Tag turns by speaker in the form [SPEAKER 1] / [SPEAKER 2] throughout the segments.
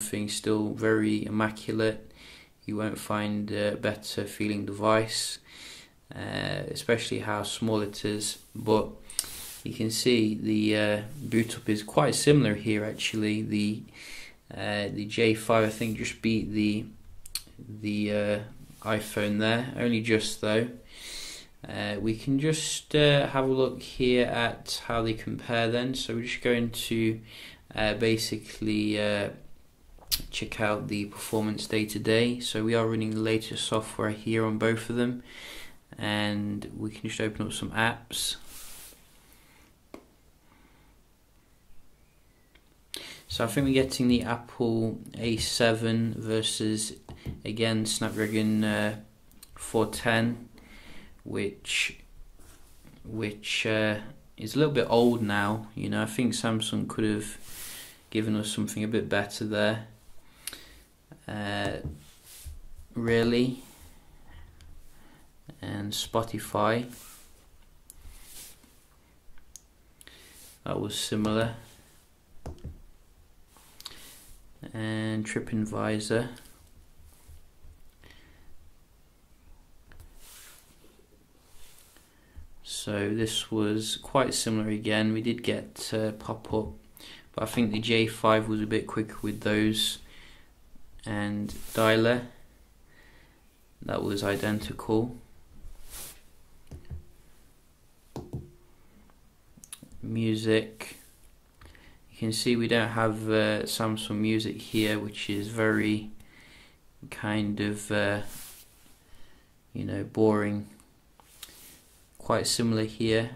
[SPEAKER 1] thing still very immaculate. You won't find a better feeling device, especially how small it is. But you can see the boot up is quite similar here actually. The J5 I think just beat the iPhone there, only just though. We can just have a look here at how they compare then. So we're just going to basically check out the performance day to day. So we are running the latest software here on both of them, and we can just open up some apps. So I think we're getting the Apple A7 versus again Snapdragon 410, which is a little bit old now. You know, I think Samsung could have given us something a bit better there. Really. And Spotify, that was similar. And TripAdvisor. So this was quite similar again. We did get pop-up, but I think the J5 was a bit quicker with those. And Dialer, that was identical. Music, you can see we don't have Samsung Music here, which is very kind of you know, boring. Quite similar here.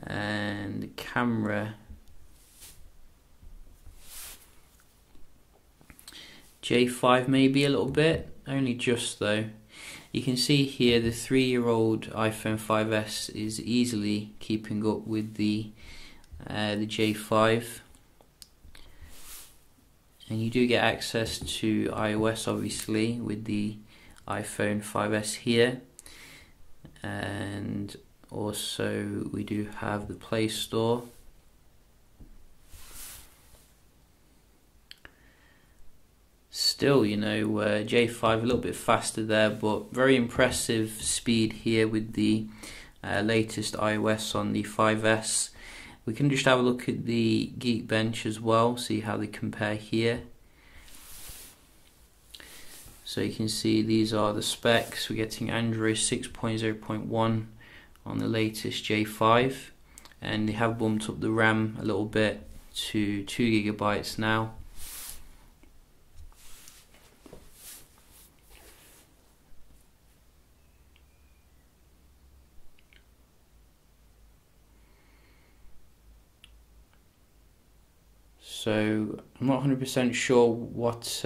[SPEAKER 1] And camera, J5 maybe a little bit, only just though. You can see here the 3-year-old iPhone 5S is easily keeping up with the J5, and you do get access to iOS obviously with the iPhone 5S here, and also we do have the Play Store. Still, you know, J5 a little bit faster there, but very impressive speed here with the latest iOS on the 5S. We can just have a look at the Geekbench as well, see how they compare here. So you can see these are the specs. We're getting Android 6.0.1 on the latest J5, and they have bumped up the RAM a little bit to 2 GB now. So I'm not 100% sure what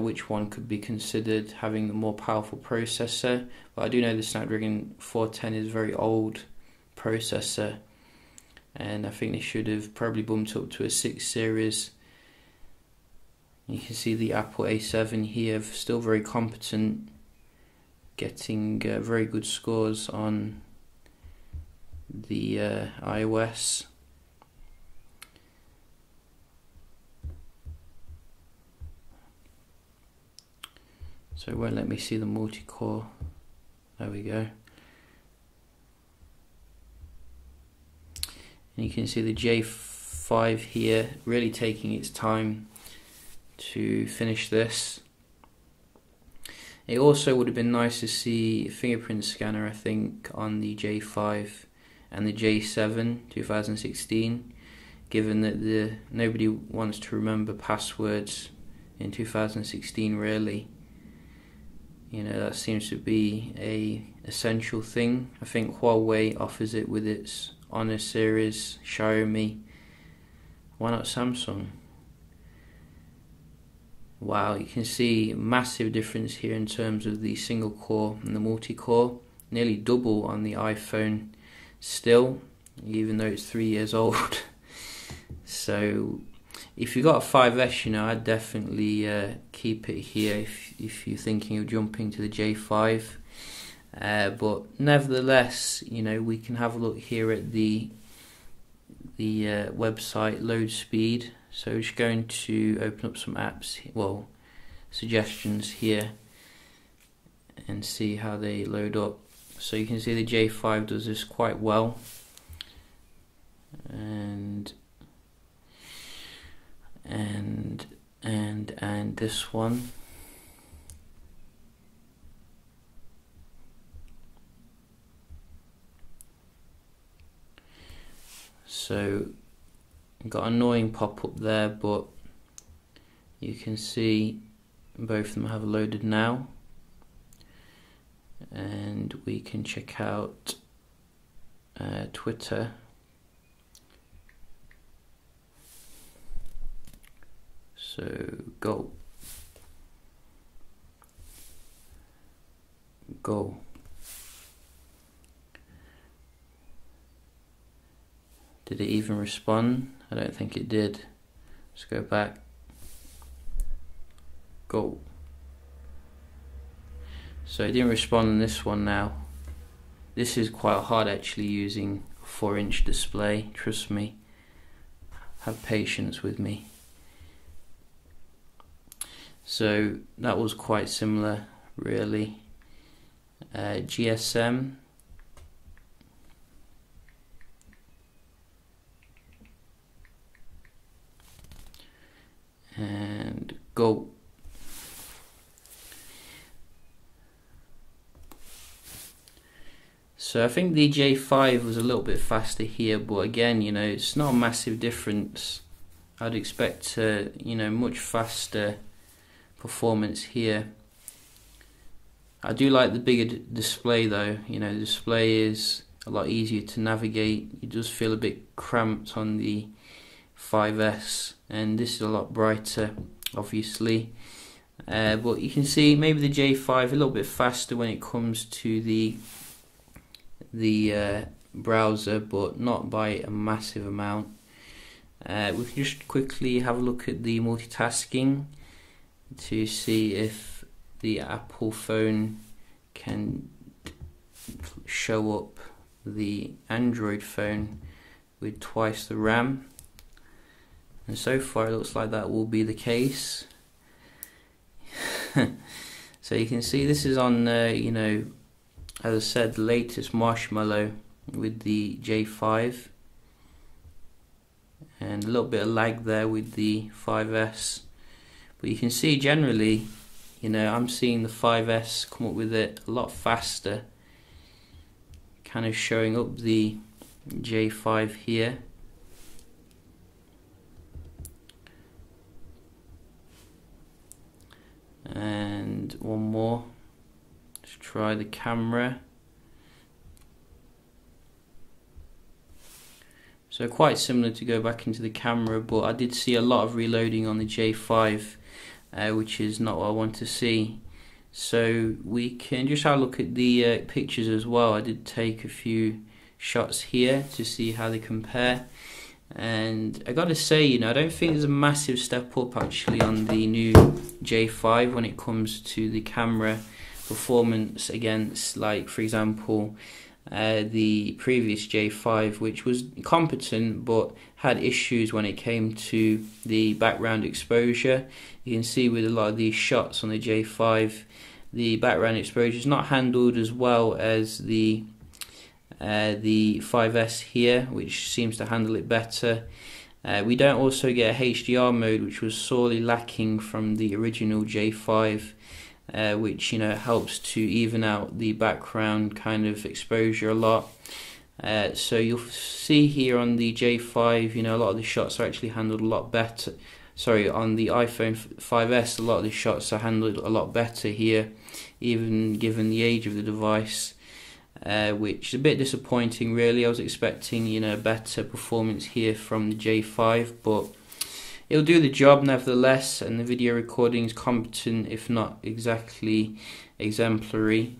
[SPEAKER 1] which one could be considered having the more powerful processor, but I do know the Snapdragon 410 is a very old processor, and I think they should have probably bumped up to a 6 series. You can see the Apple A7 here, still very competent, getting very good scores on the iOS. So it won't let me see the multi-core. There we go. And you can see the J5 here really taking its time to finish this. It also would have been nice to see a fingerprint scanner, I think, on the J5 and the J7 2016, given that nobody wants to remember passwords in 2016 really. You know, that seems to be a essential thing. I think Huawei offers it with its Honor series, Xiaomi. Why not Samsung? Wow, you can see massive difference here in terms of the single core and the multi-core. Nearly double on the iPhone still, even though it's 3 years old. So if you got a 5S, you know, I'd definitely keep it here if you're thinking of jumping to the J5. But nevertheless, you know, we can have a look here at the the website load speed. So we're just going to open up some apps, well, suggestions here, and see how they load up. So you can see the J5 does this quite well, and this one. So got an annoying pop-up there, but you can see both of them have loaded now, and we can check out Twitter. So go. Did it even respond? I don't think it did. Let's go back. Go. So it didn't respond on this one now. This is quite hard actually, using a 4-inch display. Trust me. Have patience with me. So that was quite similar, really. GSM. And go. So I think the J5 was a little bit faster here, but again, you know, it's not a massive difference. I'd expect you know, much faster performance here. I do like the bigger display though. You know, the display is a lot easier to navigate. It does feel a bit cramped on the 5S, and this is a lot brighter, obviously. But you can see maybe the J5 a little bit faster when it comes to the browser, but not by a massive amount. We can just quickly have a look at the multitasking to see if the Apple phone can show up the Android phone with twice the RAM, and so far it looks like that will be the case. So you can see this is on you know, as I said, the latest Marshmallow with the J5, and a little bit of lag there with the 5S, but you can see generally, you know, I'm seeing the 5S come up with it a lot faster, kind of showing up the J5 here. And one more. Let's try the camera. So quite similar to go back into the camera, but I did see a lot of reloading on the J5, which is not what I want to see. So we can just have a look at the pictures as well. I did take a few shots here to see how they compare, and I gotta say, you know, I don't think there's a massive step up actually on the new J5 when it comes to the camera performance against, like, for example, the previous J5, which was competent but had issues when it came to the background exposure. You can see with a lot of these shots on the J5, the background exposure is not handled as well as the 5S here, which seems to handle it better. We don't also get a HDR mode, which was sorely lacking from the original J5, which, you know, helps to even out the background kind of exposure a lot. So you'll see here on the J5, you know, a lot of the shots are actually handled a lot better. Sorry, on the iPhone 5S, a lot of the shots are handled a lot better here, even given the age of the device. Which is a bit disappointing, really. I was expecting, you know, better performance here from the J5, but it'll do the job nevertheless, and the video recording is competent, if not exactly exemplary.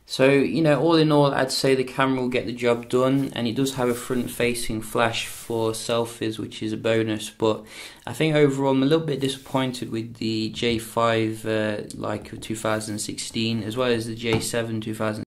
[SPEAKER 1] So, you know, all in all, I'd say the camera will get the job done, and it does have a front-facing flash for selfies, which is a bonus. But I think overall, I'm a little bit disappointed with the J5 like of 2016, as well as the J7 2016.